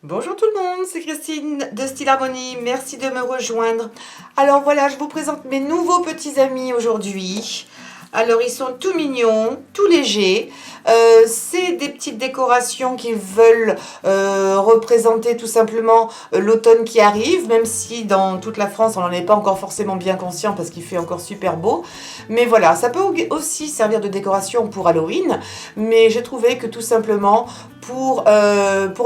Bonjour tout le monde, c'est Christine de Style Harmonie, merci de me rejoindre. Alors voilà, je vous présente mes nouveaux petits amis aujourd'hui. Alors ils sont tout mignons, tout légers. C'est des petites décorations qui veulent représenter tout simplement l'automne qui arrive, même si dans toute la France on n'en est pas encore forcément bien conscient parce qu'il fait encore super beau. Mais voilà, ça peut aussi servir de décoration pour Halloween, mais j'ai trouvé que tout simplement pour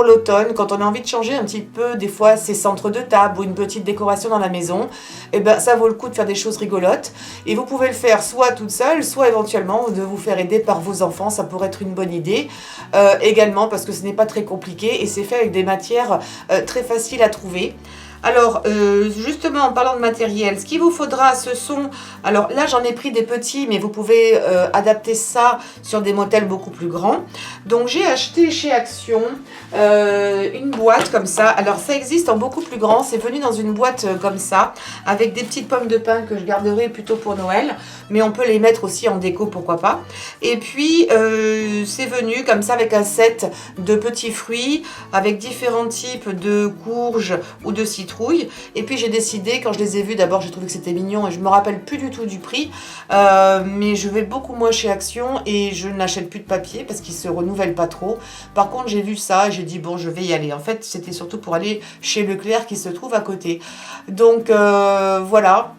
l'automne, quand on a envie de changer un petit peu des fois ses centres de table ou une petite décoration dans la maison, et ben ça vaut le coup de faire des choses rigolotes. Et vous pouvez le faire soit toute seule, soit éventuellement de vous faire aider par vos enfants, ça pourrait être une bonne idée. Également parce que ce n'est pas très compliqué et c'est fait avec des matières très faciles à trouver. Alors, justement, en parlant de matériel, ce qu'il vous faudra, ce sont... Alors là, j'en ai pris des petits, mais vous pouvez adapter ça sur des modèles beaucoup plus grands. Donc, j'ai acheté chez Action une boîte comme ça. Alors, ça existe en beaucoup plus grand. C'est venu dans une boîte comme ça, avec des petites pommes de pin que je garderai plutôt pour Noël. Mais on peut les mettre aussi en déco, pourquoi pas. Et puis, c'est venu comme ça avec un set de petits fruits, avec différents types de courges ou de citrouilles. Et puis j'ai décidé, quand je les ai vus, d'abord j'ai trouvé que c'était mignon et je me rappelle plus du tout du prix, mais je vais beaucoup moins chez Action et je n'achète plus de papier parce qu'il se renouvelle pas trop. Par contre j'ai vu ça et j'ai dit bon, je vais y aller. En fait c'était surtout pour aller chez Leclerc qui se trouve à côté. Donc voilà.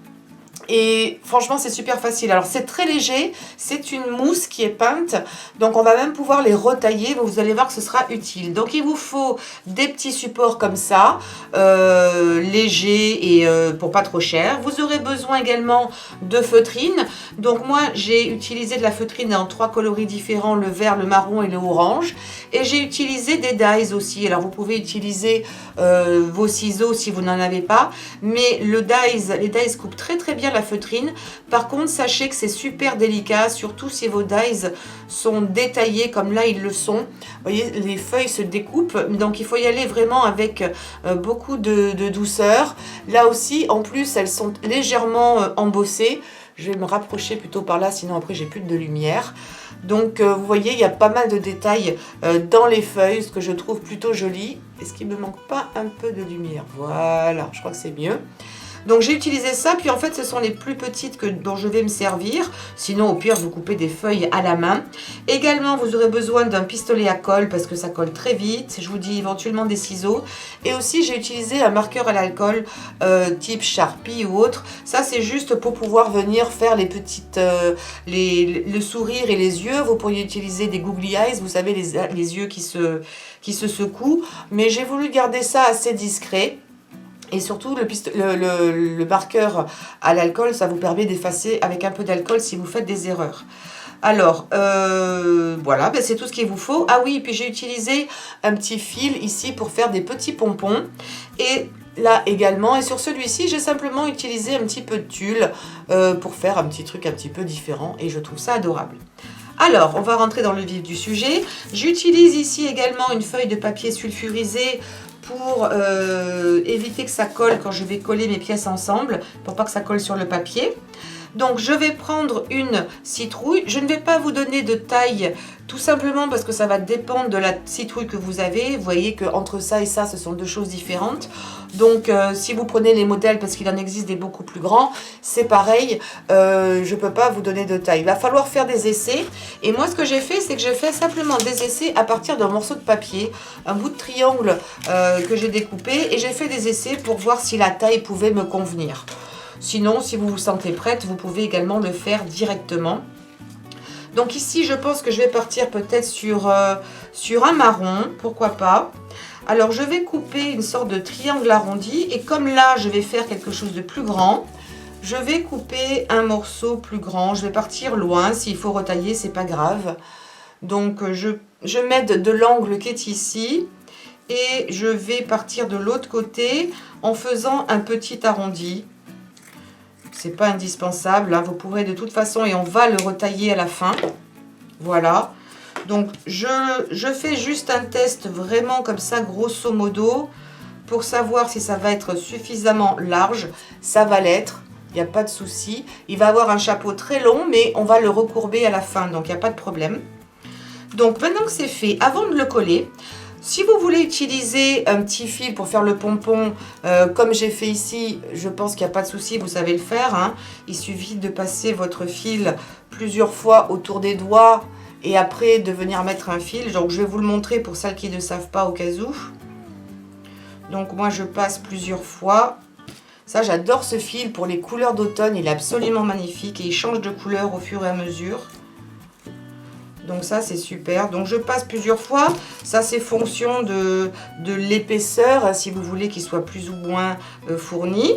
Et franchement c'est super facile. Alors c'est très léger, c'est une mousse qui est peinte, donc on va même pouvoir les retailler, vous allez voir que ce sera utile. Donc il vous faut des petits supports comme ça, légers et pour pas trop cher. Vous aurez besoin également de feutrine. Donc moi j'ai utilisé de la feutrine en 3 coloris différents, le vert, le marron et le orange. Et j'ai utilisé des dies aussi. Alors vous pouvez utiliser vos ciseaux si vous n'en avez pas, mais les dies coupent très très bien la feutrine. Par contre sachez que c'est super délicat, surtout si vos dies sont détaillés comme là ils le sont. Vous voyez, les feuilles se découpent, donc il faut y aller vraiment avec beaucoup de douceur. Là aussi en plus elles sont légèrement embossées. Je vais me rapprocher plutôt par là, sinon après j'ai plus de lumière. Donc vous voyez, il y a pas mal de détails dans les feuilles, ce que je trouve plutôt joli. Est-ce qu'il ne me manque pas un peu de lumière? Voilà, je crois que c'est mieux. Donc j'ai utilisé ça, puis en fait ce sont les plus petites dont je vais me servir. Sinon au pire vous coupez des feuilles à la main. Également vous aurez besoin d'un pistolet à colle parce que ça colle très vite. Je vous dis éventuellement des ciseaux. Et aussi j'ai utilisé un marqueur à l'alcool type Sharpie ou autre. Ça c'est juste pour pouvoir venir faire les petites, le sourire et les yeux. Vous pourriez utiliser des googly eyes, vous savez les yeux qui se secouent. Mais j'ai voulu garder ça assez discret. Et surtout, le marqueur à l'alcool, ça vous permet d'effacer avec un peu d'alcool si vous faites des erreurs. Alors, voilà, ben c'est tout ce qu'il vous faut. Ah oui, puis j'ai utilisé un petit fil ici pour faire des petits pompons. Et là également, et sur celui-ci, j'ai simplement utilisé un petit peu de tulle pour faire un petit truc un petit peu différent. Et je trouve ça adorable. Alors, on va rentrer dans le vif du sujet. J'utilise ici également une feuille de papier sulfurisé pour éviter que ça colle quand je vais coller mes pièces ensemble, pour pas que ça colle sur le papier. Donc je vais prendre une citrouille. Je ne vais pas vous donner de taille, tout simplement parce que ça va dépendre de la citrouille que vous avez. Vous voyez qu'entre ça et ça, ce sont deux choses différentes. Donc si vous prenez les modèles, parce qu'il en existe des beaucoup plus grands, c'est pareil, je ne peux pas vous donner de taille. Il va falloir faire des essais. Et moi ce que j'ai fait, c'est que j'ai fait simplement des essais à partir d'un morceau de papier, un bout de triangle que j'ai découpé. Et j'ai fait des essais pour voir si la taille pouvait me convenir. Sinon, si vous vous sentez prête, vous pouvez également le faire directement. Donc ici, je pense que je vais partir peut-être sur un marron, pourquoi pas. Alors, je vais couper une sorte de triangle arrondi. Et comme là, je vais faire quelque chose de plus grand, je vais couper un morceau plus grand. Je vais partir loin. S'il faut retailler, c'est pas grave. Donc, je m'aide de l'angle qui est ici. Et je vais partir de l'autre côté en faisant un petit arrondi. C'est pas indispensable, hein. Vous pourrez de toute façon, et on va le retailler à la fin. Voilà. Donc je fais juste un test vraiment comme ça, grosso modo, pour savoir si ça va être suffisamment large. Ça va l'être, il n'y a pas de souci. Il va avoir un chapeau très long, mais on va le recourber à la fin, donc il n'y a pas de problème. Donc maintenant que c'est fait, avant de le coller, Si vous voulez utiliser un petit fil pour faire le pompon, comme j'ai fait ici, je pense qu'il n'y a pas de souci, vous savez le faire, hein. Il suffit de passer votre fil plusieurs fois autour des doigts et après de venir mettre un fil. Donc je vais vous le montrer pour celles qui ne savent pas au cas où. Donc moi je passe plusieurs fois. Ça, j'adore ce fil pour les couleurs d'automne, il est absolument magnifique et il change de couleur au fur et à mesure. Donc ça c'est super. Donc je passe plusieurs fois. Ça c'est fonction de l'épaisseur, hein, si vous voulez qu'il soit plus ou moins fourni.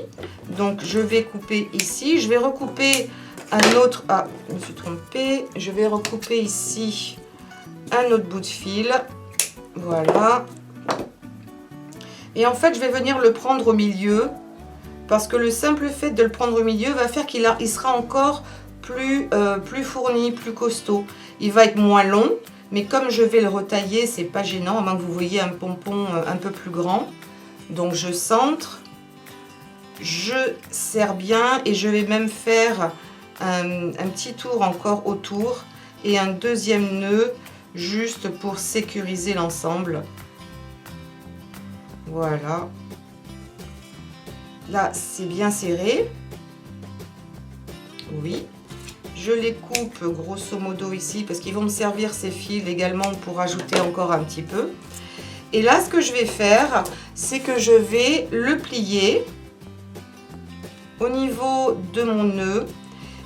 Donc je vais couper ici. Je vais recouper un autre... Ah, je me suis trompée. Je vais recouper ici un autre bout de fil. Voilà. Et en fait je vais venir le prendre au milieu. Parce que le simple fait de le prendre au milieu va faire qu'il sera encore plus fourni, plus costaud. Il va être moins long, mais comme je vais le retailler, c'est pas gênant, à moins que vous voyez un pompon un peu plus grand. Donc je centre, je serre bien et je vais même faire un petit tour encore autour et un deuxième nœud juste pour sécuriser l'ensemble. Voilà. Là, c'est bien serré. Oui. Je les coupe grosso modo ici parce qu'ils vont me servir ces fils également pour ajouter encore un petit peu. Et là, ce que je vais faire, c'est que je vais le plier au niveau de mon nœud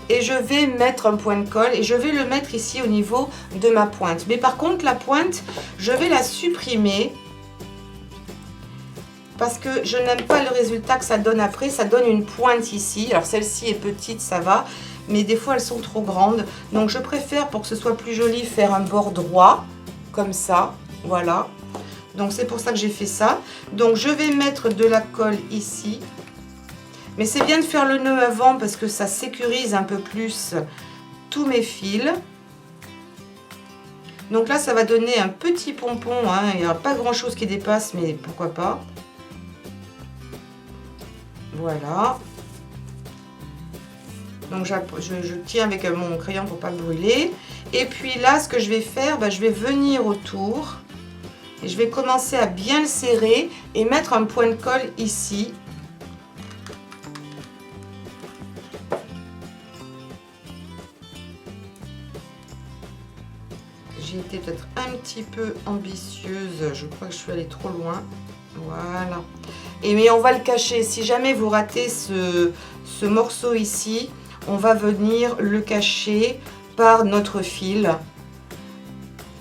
et je vais mettre un point de colle et je vais le mettre ici au niveau de ma pointe. Mais par contre, la pointe, je vais la supprimer parce que je n'aime pas le résultat que ça donne après. Ça donne une pointe ici. Alors celle-ci est petite, ça va. Mais des fois elles sont trop grandes, donc je préfère, pour que ce soit plus joli, faire un bord droit comme ça, voilà. Donc c'est pour ça que j'ai fait ça. Donc je vais mettre de la colle ici, mais c'est bien de faire le nœud avant parce que ça sécurise un peu plus tous mes fils. Donc là ça va donner un petit pompon, hein. Il n'y a pas grand chose qui dépasse, mais pourquoi pas. Voilà. Donc je tiens avec mon crayon pour pas brûler. Et puis là, ce que je vais faire, je vais venir autour. Et je vais commencer à bien le serrer et mettre un point de colle ici. J'ai été peut-être un petit peu ambitieuse. Je crois que je suis allée trop loin. Voilà. Mais on va le cacher. Si jamais vous ratez ce morceau ici, on va venir le cacher par notre fil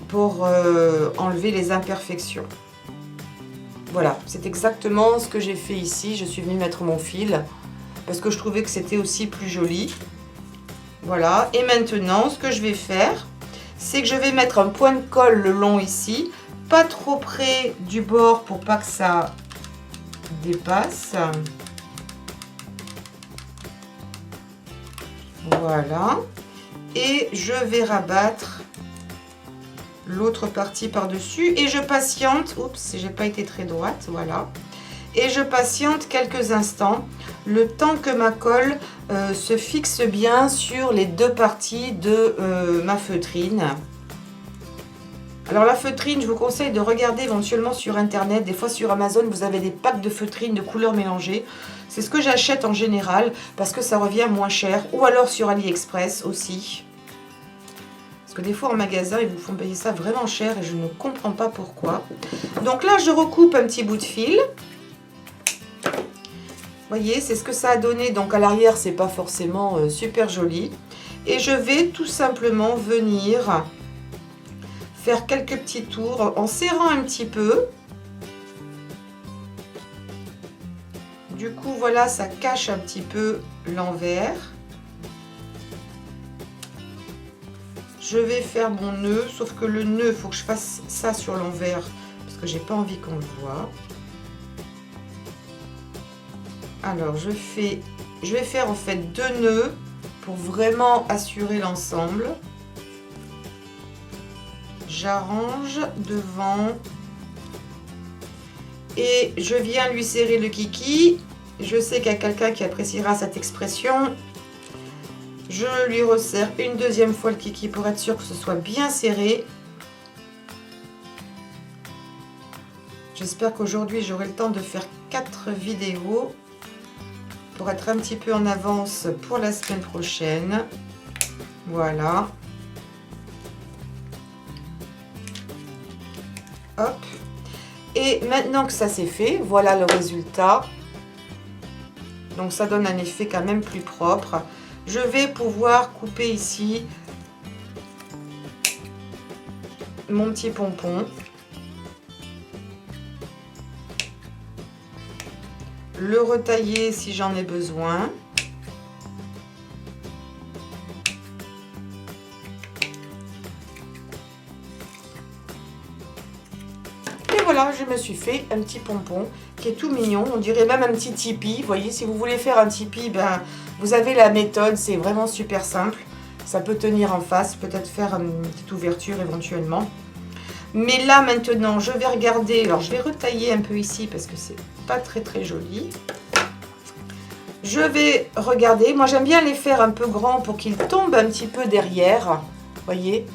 pour enlever les imperfections. Voilà, c'est exactement ce que j'ai fait ici. Je suis venue mettre mon fil parce que je trouvais que c'était aussi plus joli. Voilà, et maintenant ce que je vais faire, c'est que je vais mettre un point de colle le long ici, pas trop près du bord pour pas que ça dépasse. Voilà, et je vais rabattre l'autre partie par-dessus et je patiente. Oups, j'ai pas été très droite, voilà. Et je patiente quelques instants, le temps que ma colle se fixe bien sur les deux parties de ma feutrine. Alors la feutrine, je vous conseille de regarder éventuellement sur internet. Des fois sur Amazon, vous avez des packs de feutrine de couleurs mélangées. C'est ce que j'achète en général parce que ça revient moins cher. Ou alors sur AliExpress aussi. Parce que des fois en magasin, ils vous font payer ça vraiment cher et je ne comprends pas pourquoi. Donc là, je recoupe un petit bout de fil. Vous voyez, c'est ce que ça a donné. Donc à l'arrière, c'est pas forcément super joli. Et je vais tout simplement venir faire quelques petits tours en serrant un petit peu. Du coup, voilà, ça cache un petit peu l'envers. Je vais faire mon nœud, sauf que le nœud, il faut que je fasse ça sur l'envers parce que j'ai pas envie qu'on le voit. Alors, je vais faire en fait 2 nœuds pour vraiment assurer l'ensemble. J'arrange devant et je viens lui serrer le kiki. Je sais qu'il y a quelqu'un qui appréciera cette expression. Je lui resserre une deuxième fois le kiki pour être sûr que ce soit bien serré. J'espère qu'aujourd'hui j'aurai le temps de faire 4 vidéos pour être un petit peu en avance pour la semaine prochaine. Voilà. Hop. Et maintenant que ça c'est fait, voilà le résultat. Donc ça donne un effet quand même plus propre. Je vais pouvoir couper ici mon petit pompon. Le retailler si j'en ai besoin. Et voilà, je me suis fait un petit pompon qui est tout mignon. On dirait même un petit tipi. Vous voyez, si vous voulez faire un tipi, ben, vous avez la méthode. C'est vraiment super simple. Ça peut tenir en face, peut-être faire une petite ouverture éventuellement. Mais là, maintenant, je vais regarder. Alors, je vais retailler un peu ici parce que c'est pas très joli. Je vais regarder. Moi, j'aime bien les faire un peu grands pour qu'ils tombent un petit peu derrière. Voyez.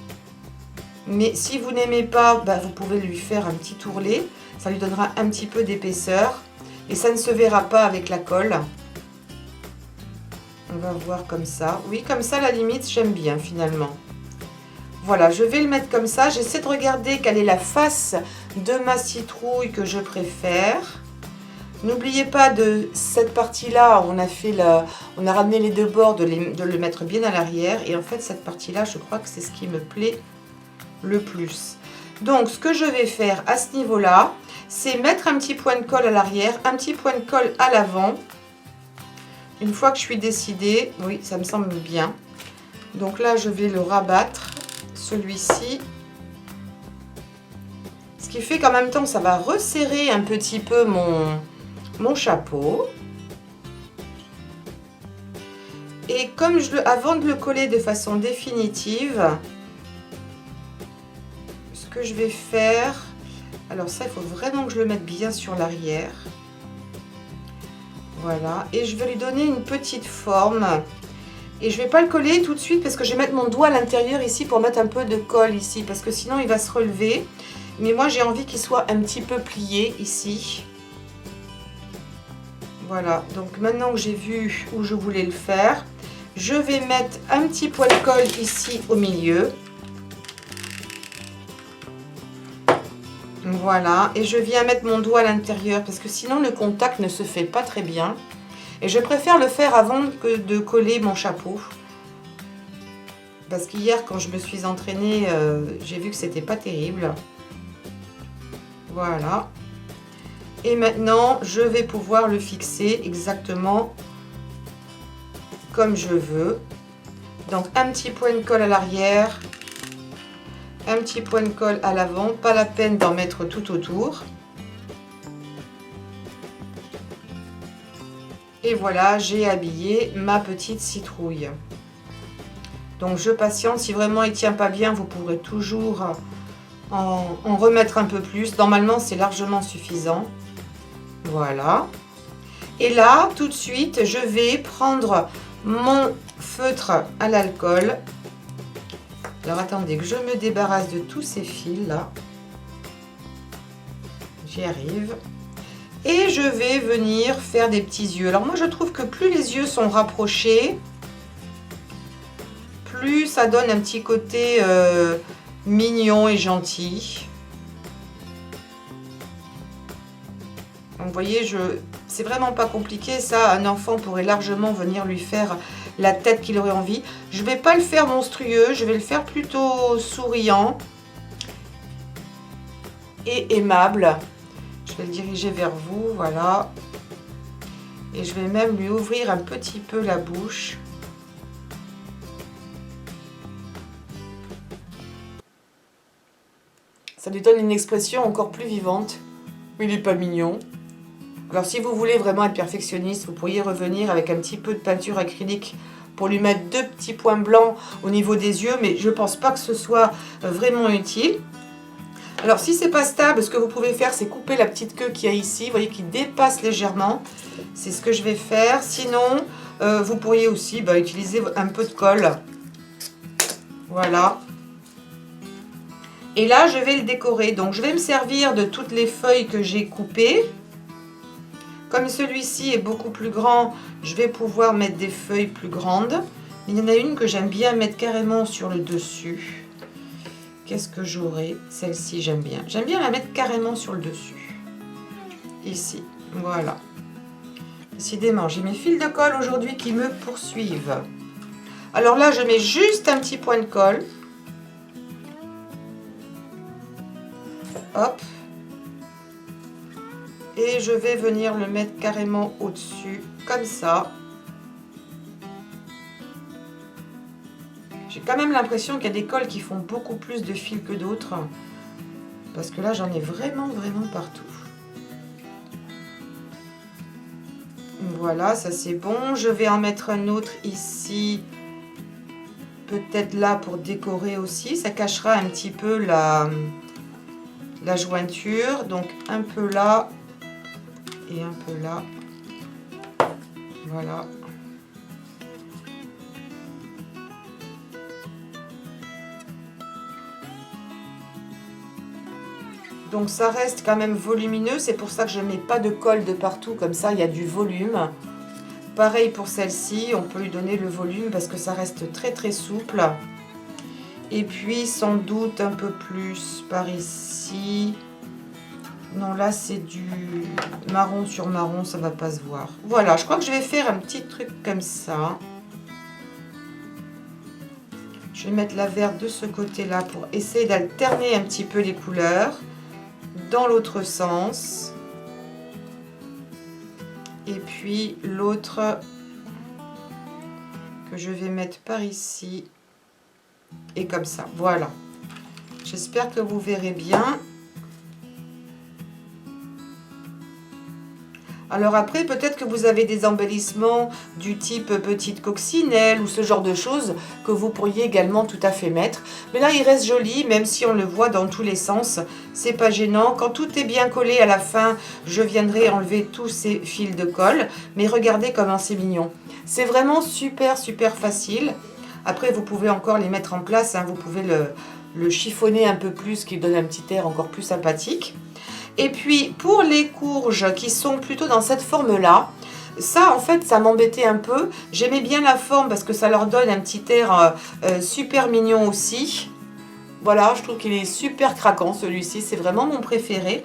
Mais si vous n'aimez pas, bah, vous pouvez lui faire un petit ourlet. Ça lui donnera un petit peu d'épaisseur. Et ça ne se verra pas avec la colle. On va voir comme ça. Oui, comme ça, à la limite, j'aime bien finalement. Voilà, je vais le mettre comme ça. J'essaie de regarder quelle est la face de ma citrouille que je préfère. N'oubliez pas de cette partie-là, on a ramené les deux bords, de le mettre bien à l'arrière. Et en fait, cette partie-là, je crois que c'est ce qui me plaît le plus. Donc, ce que je vais faire à ce niveau-là, c'est mettre un petit point de colle à l'arrière, un petit point de colle à l'avant. Une fois que je suis décidée, oui, ça me semble bien. Donc là, je vais le rabattre. Celui-ci, ce qui fait qu'en même temps ça va resserrer un petit peu mon chapeau. Et comme avant de le coller de façon définitive, ce que je vais faire, alors ça il faut vraiment que je le mette bien sur l'arrière. Voilà, et je vais lui donner une petite forme. Et je ne vais pas le coller tout de suite parce que je vais mettre mon doigt à l'intérieur ici pour mettre un peu de colle ici. Parce que sinon il va se relever. Mais moi j'ai envie qu'il soit un petit peu plié ici. Voilà, donc maintenant que j'ai vu où je voulais le faire, je vais mettre un petit point de colle ici au milieu. Voilà, et je viens mettre mon doigt à l'intérieur parce que sinon le contact ne se fait pas très bien. Et je préfère le faire avant que de coller mon chapeau. Parce qu'hier, quand je me suis entraînée, j'ai vu que c'était pas terrible. Voilà. Et maintenant, je vais pouvoir le fixer exactement comme je veux. Donc, un petit point de colle à l'arrière. Un petit point de colle à l'avant. Pas la peine d'en mettre tout autour. Et voilà, j'ai habillé ma petite citrouille. Donc je patiente, si vraiment il ne tient pas bien, vous pourrez toujours en remettre un peu plus. Normalement, c'est largement suffisant. Voilà. Et là, tout de suite, je vais prendre mon feutre à l'alcool. Alors attendez que je me débarrasse de tous ces fils là. J'y arrive. Et je vais venir faire des petits yeux. Alors moi je trouve que plus les yeux sont rapprochés, plus ça donne un petit côté mignon et gentil. Donc vous voyez, c'est vraiment pas compliqué ça. Un enfant pourrait largement venir lui faire la tête qu'il aurait envie. Je vais pas le faire monstrueux, je vais le faire plutôt souriant et aimable. Je vais le diriger vers vous, voilà. Et je vais même lui ouvrir un petit peu la bouche. Ça lui donne une expression encore plus vivante. Il n'est pas mignon. Alors si vous voulez vraiment être perfectionniste, vous pourriez revenir avec un petit peu de peinture acrylique pour lui mettre 2 petits points blancs au niveau des yeux. Mais je ne pense pas que ce soit vraiment utile. Alors si c'est pas stable, ce que vous pouvez faire, c'est couper la petite queue qu'il y a ici, vous voyez, qui dépasse légèrement. C'est ce que je vais faire. Sinon, vous pourriez aussi utiliser un peu de colle. Voilà. Et là, je vais le décorer. Donc, je vais me servir de toutes les feuilles que j'ai coupées. Comme celui-ci est beaucoup plus grand, je vais pouvoir mettre des feuilles plus grandes. Il y en a une que j'aime bien mettre carrément sur le dessus. Qu'est-ce que j'aurai? Celle-ci, j'aime bien. J'aime bien la mettre carrément sur le dessus. Ici, voilà. Décidément, j'ai mes fils de colle aujourd'hui qui me poursuivent. Alors là, je mets juste un petit point de colle. Hop. Et je vais venir le mettre carrément au-dessus, comme ça. J'ai quand même l'impression qu'il y a des colles qui font beaucoup plus de fils que d'autres. Parce que là, j'en ai vraiment partout. Voilà, ça c'est bon. Je vais en mettre un autre ici. Peut-être là pour décorer aussi. Ça cachera un petit peu la jointure. Donc un peu là. Et un peu là. Voilà. Donc ça reste quand même volumineux, c'est pour ça que je ne mets pas de colle de partout, comme ça il y a du volume. Pareil pour celle-ci, on peut lui donner le volume parce que ça reste très souple. Et puis sans doute un peu plus par ici. Non, là c'est du marron sur marron, ça va pas se voir. Voilà, je crois que je vais faire un petit truc comme ça. Je vais mettre la verte de ce côté-là pour essayer d'alterner un petit peu les couleurs. Dans l'autre sens. Et puis l'autre que je vais mettre par ici. Et comme ça, voilà. J'espère que vous verrez bien. Alors après, peut-être que vous avez des embellissements du type petite coccinelle ou ce genre de choses que vous pourriez également tout à fait mettre. Mais là, il reste joli, même si on le voit dans tous les sens. C'est pas gênant. Quand tout est bien collé à la fin, je viendrai enlever tous ces fils de colle. Mais regardez comment c'est mignon. C'est vraiment super facile. Après, vous pouvez encore les mettre en place. Hein. Vous pouvez le chiffonner un peu plus, qui donne un petit air encore plus sympathique. Et puis pour les courges qui sont plutôt dans cette forme-là, ça en fait ça m'embêtait un peu. J'aimais bien la forme parce que ça leur donne un petit air super mignon aussi. Voilà, je trouve qu'il est super craquant celui-ci, c'est vraiment mon préféré.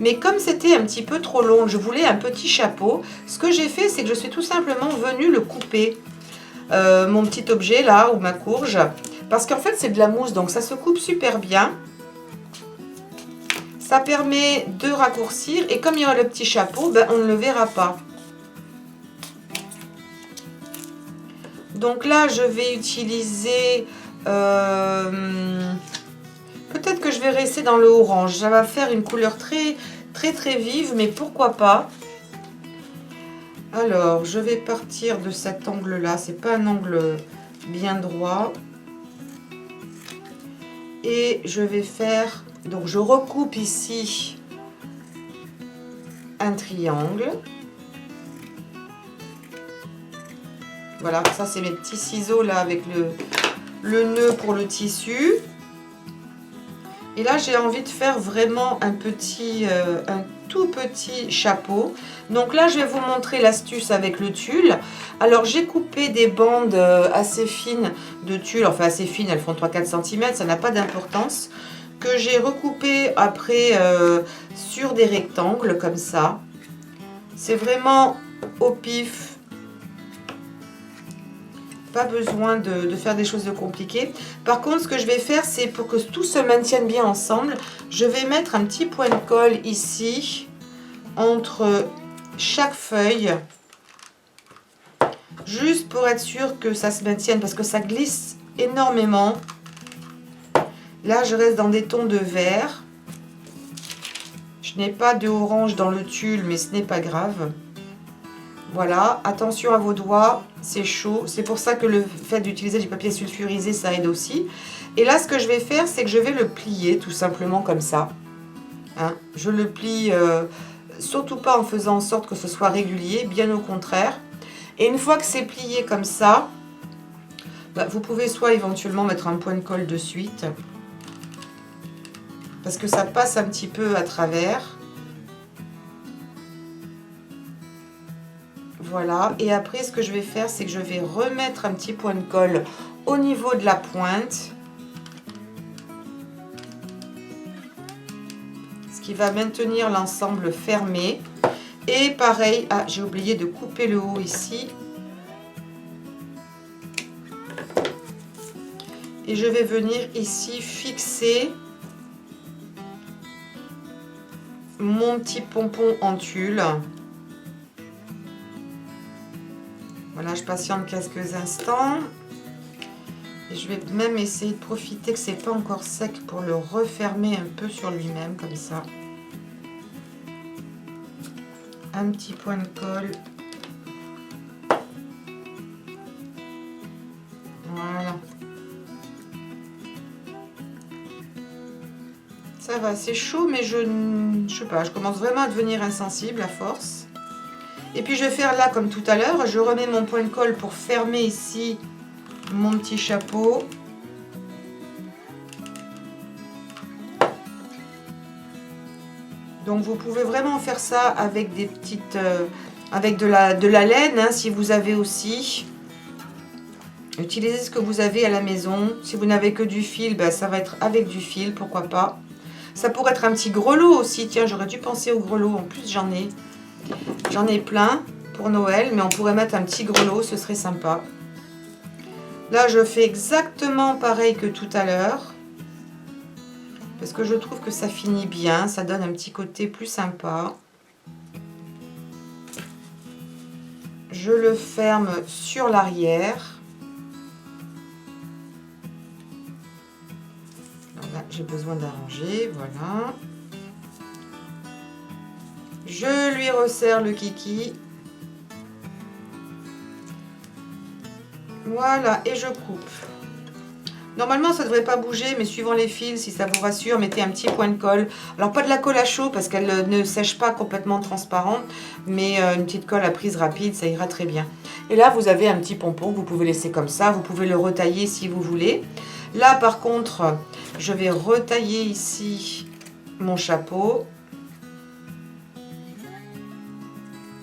Mais comme c'était un petit peu trop long, je voulais un petit chapeau. Ce que j'ai fait, c'est que je suis tout simplement venue le couper. Mon petit objet là, ou ma courge. Parce qu'en fait c'est de la mousse, donc ça se coupe super bien. Ça permet de raccourcir et comme il y aura le petit chapeau, ben, on ne le verra pas. Donc là, je vais utiliser... peut-être que je vais rester dans le orange. Ça va faire une couleur très vive, mais pourquoi pas. Alors, je vais partir de cet angle-là. C'est pas un angle bien droit. Et je vais faire... Donc je recoupe ici un triangle. Voilà, ça c'est mes petits ciseaux là avec le nœud pour le tissu. Et là j'ai envie de faire vraiment un tout petit chapeau. Donc là je vais vous montrer l'astuce avec le tulle. Alors j'ai coupé des bandes assez fines de tulle, enfin assez fines, elles font 3-4 cm, ça n'a pas d'importance. Que j'ai recoupé après sur des rectangles comme ça. C'est vraiment au pif. Pas besoin de faire des choses compliquées. Par contre, ce que je vais faire, c'est pour que tout se maintienne bien ensemble, je vais mettre un petit point de colle ici entre chaque feuille. Juste pour être sûr que ça se maintienne parce que ça glisse énormément. Là, je reste dans des tons de vert. Je n'ai pas de orange dans le tulle, mais ce n'est pas grave. Voilà, attention à vos doigts, c'est chaud. C'est pour ça que le fait d'utiliser du papier sulfurisé, ça aide aussi. Et là, ce que je vais faire, c'est que je vais le plier tout simplement comme ça. Hein, je le plie surtout pas en faisant en sorte que ce soit régulier, bien au contraire. Et une fois que c'est plié comme ça, bah, vous pouvez soit éventuellement mettre un point de colle de suite. parce que ça passe un petit peu à travers. Voilà, et après ce que je vais faire, c'est que je vais remettre un petit point de colle au niveau de la pointe. Ce qui va maintenir l'ensemble fermé. Et pareil, ah, j'ai oublié de couper le haut ici. Et je vais venir ici fixer mon petit pompon en tulle. Voilà, je patiente quelques instants. Et je vais même essayer de profiter que c'est pas encore sec pour le refermer un peu sur lui-même, comme ça. Un petit point de colle. Voilà. Ça va, c'est chaud, mais je sais pas, je commence vraiment à devenir insensible à force. Et puis je vais faire là comme tout à l'heure, je remets mon point de colle pour fermer ici mon petit chapeau. Donc vous pouvez vraiment faire ça avec des petites, avec de la laine, hein, si vous avez aussi. Utilisez ce que vous avez à la maison. Si vous n'avez que du fil, ben, ça va être avec du fil, pourquoi pas. Ça pourrait être un petit grelot aussi. Tiens, j'aurais dû penser au grelot. En plus, j'en ai plein pour Noël, mais on pourrait mettre un petit grelot, ce serait sympa. Là, je fais exactement pareil que tout à l'heure. Parce que je trouve que ça finit bien. Ça donne un petit côté plus sympa. Je le ferme sur l'arrière. J'ai besoin d'arranger, voilà. Je lui resserre le kiki. Voilà, et je coupe. Normalement, ça ne devrait pas bouger, mais suivant les fils, si ça vous rassure, mettez un petit point de colle. Alors, pas de la colle à chaud, parce qu'elle ne sèche pas complètement transparente, mais une petite colle à prise rapide, ça ira très bien. Et là, vous avez un petit pompon que vous pouvez laisser comme ça. Vous pouvez le retailler si vous voulez. Là, par contre, je vais retailler ici mon chapeau.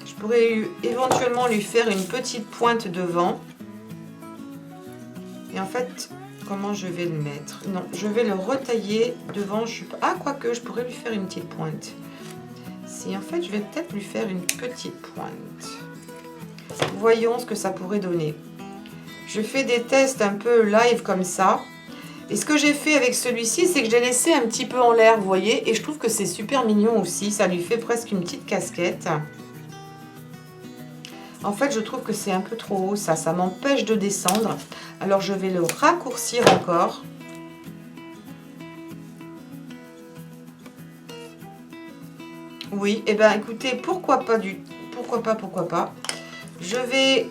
Je pourrais éventuellement lui faire une petite pointe devant. Et en fait, comment je vais le mettre? Non, je vais le retailler devant. Je suis pas... Ah, quoique, je pourrais lui faire une petite pointe. Si, en fait, je vais peut-être lui faire une petite pointe. Voyons ce que ça pourrait donner. Je fais des tests un peu live comme ça. Et ce que j'ai fait avec celui-ci, c'est que je l'ai laissé un petit peu en l'air, vous voyez. Et je trouve que c'est super mignon aussi. Ça lui fait presque une petite casquette. En fait, je trouve que c'est un peu trop haut, ça m'empêche de descendre. Alors, je vais le raccourcir encore. Oui, et bien écoutez, pourquoi pas. Je vais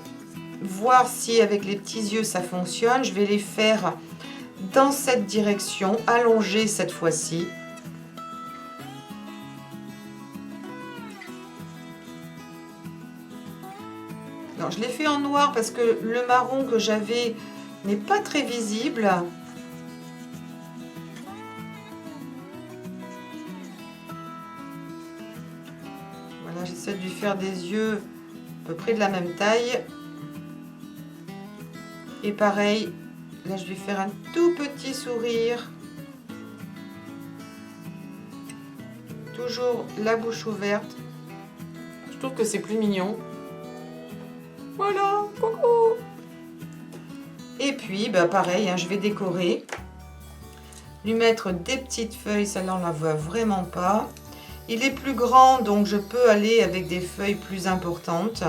voir si avec les petits yeux ça fonctionne. Je vais les faire dans cette direction, allongés cette fois-ci. Alors, je l'ai fait en noir parce que le marron que j'avais n'est pas très visible. Voilà, j'essaie de lui faire des yeux à peu près de la même taille. Et pareil, là je vais faire un tout petit sourire. Toujours la bouche ouverte. Je trouve que c'est plus mignon. Voilà, coucou. Et puis, bah pareil, hein, je vais décorer. Lui mettre des petites feuilles, celle-là on la voit vraiment pas. Il est plus grand, donc je peux aller avec des feuilles plus importantes.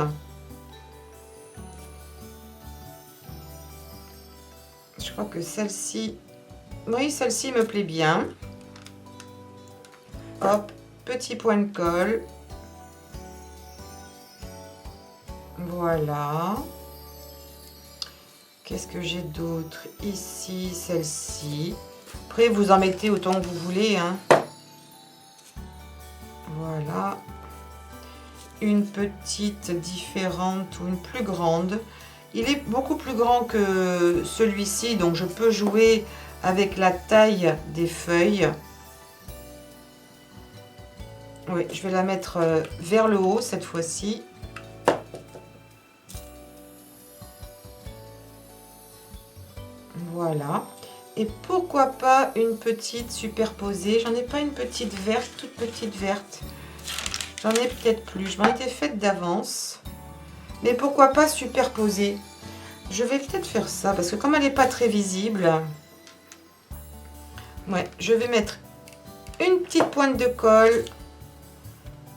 Je crois que celle-ci, oui, celle-ci me plaît bien. Hop, petit point de colle. Voilà. Qu'est-ce que j'ai d'autre ici? Celle-ci. Après, vous en mettez autant que vous voulez, hein. Voilà. Une petite différente ou une plus grande. Il est beaucoup plus grand que celui-ci, donc je peux jouer avec la taille des feuilles. Oui, je vais la mettre vers le haut cette fois-ci. Voilà. Et pourquoi pas une petite superposée. J'en ai pas une petite verte, toute petite verte. J'en ai peut-être plus. Je m'en étais faite d'avance. Mais pourquoi pas superposer. Je vais peut-être faire ça parce que comme elle n'est pas très visible, ouais, je vais mettre une petite pointe de colle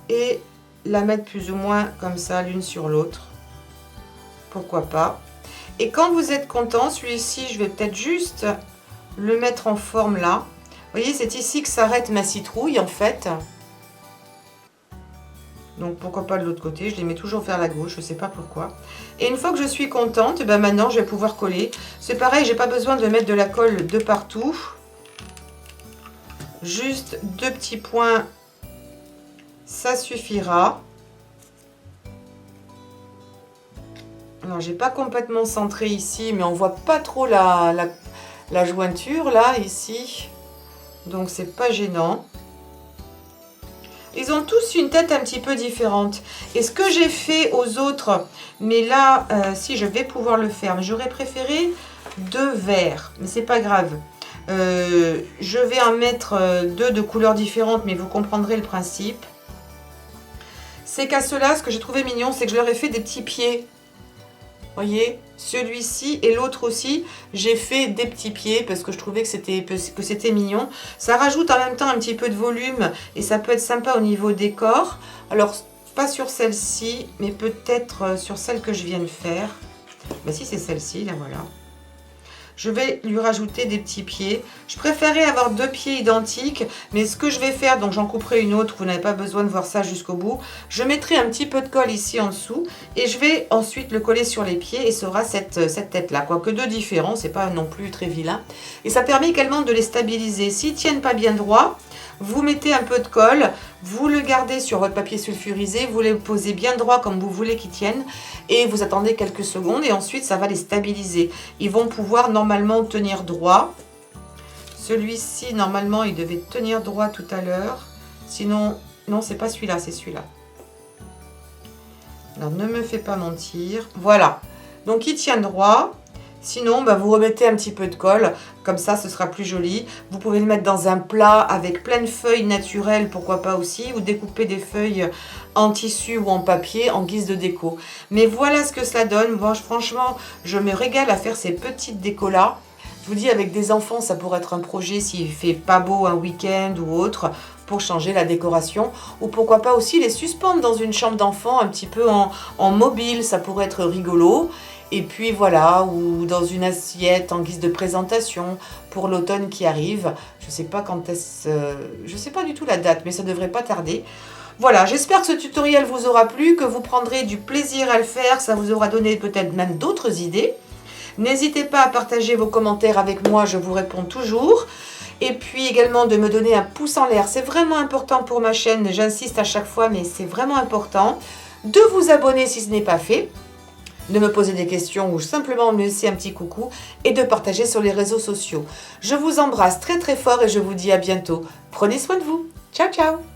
et la mettre plus ou moins comme ça l'une sur l'autre. Pourquoi pas. Et quand vous êtes content, celui-ci, je vais peut-être juste le mettre en forme là. Vous voyez, c'est ici que s'arrête ma citrouille en fait. Donc pourquoi pas de l'autre côté, je les mets toujours vers la gauche, je ne sais pas pourquoi. Et une fois que je suis contente, ben maintenant je vais pouvoir coller. C'est pareil, j'ai pas besoin de mettre de la colle de partout. Juste 2 petits points, ça suffira. Alors j'ai pas complètement centré ici, mais on voit pas trop la jointure là, ici. Donc c'est pas gênant. Ils ont tous une tête un petit peu différente. Et ce que j'ai fait aux autres, mais là, si je vais pouvoir le faire, mais j'aurais préféré 2 verts. Mais c'est pas grave. Je vais en mettre 2 de couleurs différentes, mais vous comprendrez le principe. C'est qu'à ceux-là, ce que j'ai trouvé mignon, c'est que je leur ai fait des petits pieds. Voyez, celui-ci et l'autre aussi, j'ai fait des petits pieds parce que je trouvais que c'était mignon. Ça rajoute en même temps un petit peu de volume et ça peut être sympa au niveau décor. Alors, pas sur celle-ci, mais peut-être sur celle que je viens de faire. Ben si, c'est celle-ci, là, voilà. Je vais lui rajouter des petits pieds. Je préférais avoir 2 pieds identiques, mais ce que je vais faire, donc j'en couperai une autre, vous n'avez pas besoin de voir ça jusqu'au bout. Je mettrai un petit peu de colle ici en dessous et je vais ensuite le coller sur les pieds et ça aura cette tête-là. Quoique 2 différents, c'est pas non plus très vilain. Et ça permet également de les stabiliser. S'ils tiennent pas bien droit, vous mettez un peu de colle, vous le gardez sur votre papier sulfurisé, vous les posez bien droit comme vous voulez qu'ils tiennent et vous attendez quelques secondes et ensuite ça va les stabiliser. Ils vont pouvoir normalement tenir droit. Celui-ci, normalement, il devait tenir droit tout à l'heure. Sinon, non, c'est pas celui-là, c'est celui-là. Alors, ne me fais pas mentir. Voilà. Donc, il tient droit. Sinon, bah, vous remettez un petit peu de colle, comme ça ce sera plus joli. Vous pouvez le mettre dans un plat avec plein de feuilles naturelles, pourquoi pas aussi. Ou découper des feuilles en tissu ou en papier en guise de déco. Mais voilà ce que cela donne. Moi, franchement, je me régale à faire ces petites décos-là. Je vous dis, avec des enfants, ça pourrait être un projet s'il fait pas beau un week-end ou autre, pour changer la décoration. Ou pourquoi pas aussi les suspendre dans une chambre d'enfant, un petit peu en mobile, ça pourrait être rigolo. Et puis voilà, ou dans une assiette en guise de présentation pour l'automne qui arrive. Je sais pas quand est-ce, je sais pas du tout la date, mais ça devrait pas tarder. Voilà, j'espère que ce tutoriel vous aura plu, que vous prendrez du plaisir à le faire, ça vous aura donné peut-être même d'autres idées. N'hésitez pas à partager vos commentaires avec moi, je vous réponds toujours. Et puis également de me donner un pouce en l'air, c'est vraiment important pour ma chaîne, j'insiste à chaque fois, mais c'est vraiment important. De vous abonner si ce n'est pas fait, de me poser des questions ou simplement me laisser un petit coucou et de partager sur les réseaux sociaux. Je vous embrasse très très fort et je vous dis à bientôt. Prenez soin de vous. Ciao ciao.